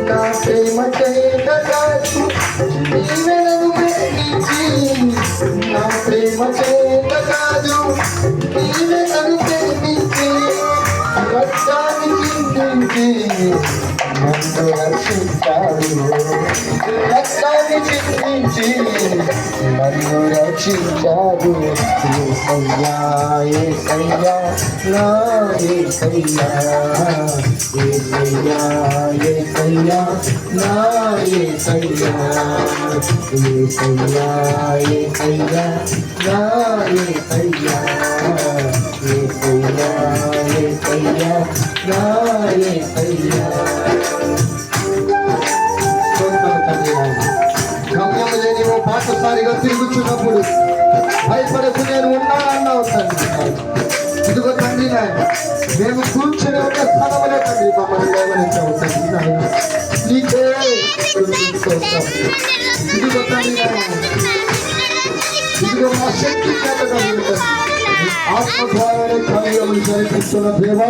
నా ప్రేమ చేత కాదు నీవే నన్ను ప్రేమించి నా ప్రేమ చేత కాదు నీవే నన్ను ప్రేమించి రక్తాన్ని చిందించి నన్ను రక్షించాడు రక్తాన్ని చిందించి నన్ను రక్షించాడు యేసయ్యా యేసయ్యా నా యేసయ్యా యేసయ్యా యేసయ్యా నా యేసయ్యా యేసయ్యా యేసయ్యా నా యేసయ్యా యేసయ్యా యేసయ్యా నా యేసయ్యా గమ్యం లేని ఓ పాఠశాలిగా తిరుగుతున్నప్పుడు భయపడకు నేను ఉన్నా అన్నావు తండ్రి. ఇదిగో తండ్రి నాయన మేము కూర్చుని ఒక స్థలములే తండ్రి మమ్మల్ని లేవనెత్తావు తండ్రి నాయన నీకే ఇదిగో తండ్రి నాయన ఇదిగో మా శక్తి చేత ఆత్మ ద్వారా కార్యములు జరిపిస్తున్న దేవా